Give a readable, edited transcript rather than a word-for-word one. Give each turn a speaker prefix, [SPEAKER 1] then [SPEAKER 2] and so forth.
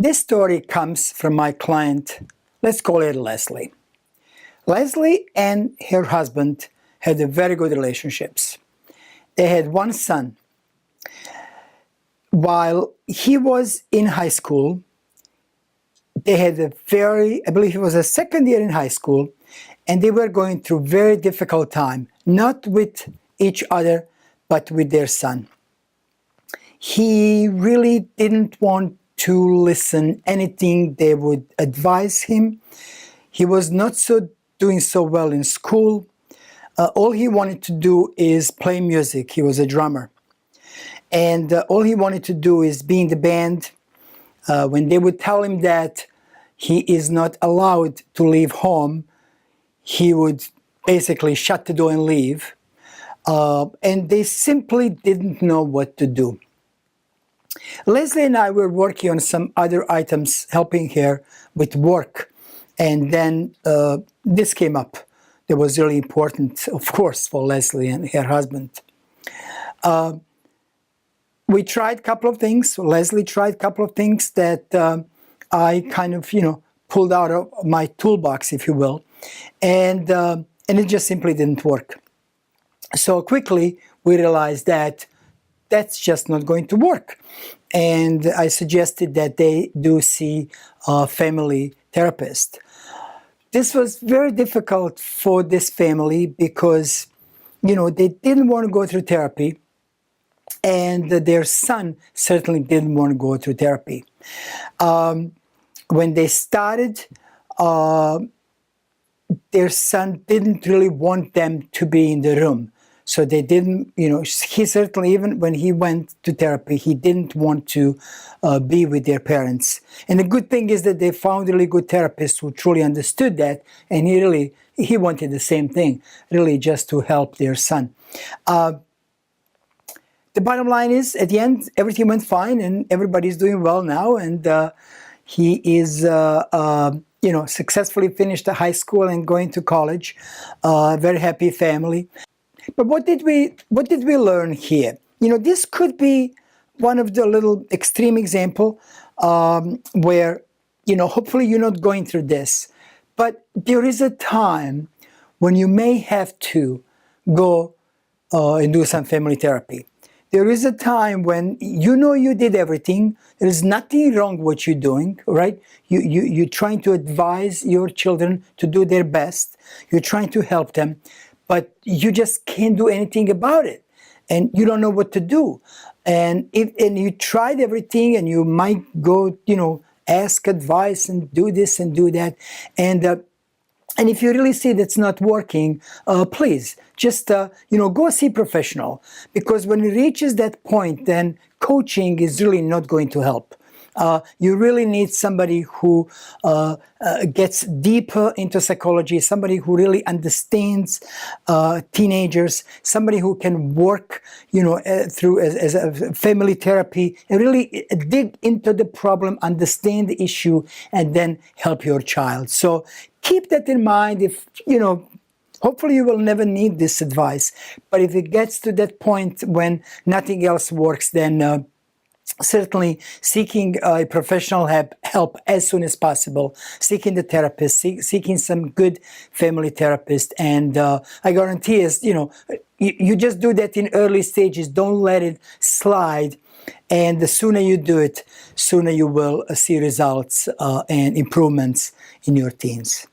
[SPEAKER 1] This story comes from my client, let's call it Leslie. Leslie and her husband had a very good relationships. They had one son. While he was in high school, they had I believe it was a second year in high school, and they were going through a very difficult time, not with each other, but with their son. He really didn't want to listen anything they would advise him. He was not doing so well in school. All he wanted to do is play music. He was a drummer. And all he wanted to do is be in the band. When they would tell him that he is not allowed to leave home, he would basically shut the door and leave. And they simply didn't know what to do. Leslie and I were working on some other items, helping her with work. And then this came up. That was really important, of course, for Leslie and her husband. We tried a couple of things. Leslie tried a couple of things that I kind of, pulled out of my toolbox, if you will. And it just simply didn't work. So quickly, we realized that that's just not going to work. And I suggested that they do see a family therapist. This was very difficult for this family because, they didn't want to go through therapy. And their son certainly didn't want to go through therapy. When they started, their son didn't really want them to be in the room. So they didn't, he certainly, even when he went to therapy, he didn't want to be with their parents. And the good thing is that they found a really good therapist who truly understood that, and he wanted the same thing, really just to help their son. The bottom line is, at the end, everything went fine, and everybody's doing well now, and he is, successfully finished the high school and going to college. Very happy family. But what did we learn here? This could be one of the little extreme example where, hopefully you're not going through this. But there is a time when you may have to go and do some family therapy. There is a time when you did everything. There is nothing wrong with what you're doing, right? You're trying to advise your children to do their best. You're trying to help them. But you just can't do anything about it, and you don't know what to do. And you tried everything, and you might go, ask advice and do this and do that, and if you really see that's not working, please just go see a professional, because when it reaches that point, then coaching is really not going to help. You really need somebody who gets deeper into psychology, somebody who really understands teenagers, somebody who can work, through as a family therapy and really dig into the problem, understand the issue, and then help your child. So keep that in mind. If hopefully you will never need this advice, but if it gets to that point when nothing else works, then certainly seeking a professional help as soon as possible, seeking the therapist, seeking some good family therapist. And I guarantee you just do that in early stages. Don't let it slide. And the sooner you do it, sooner you will see results and improvements in your teens.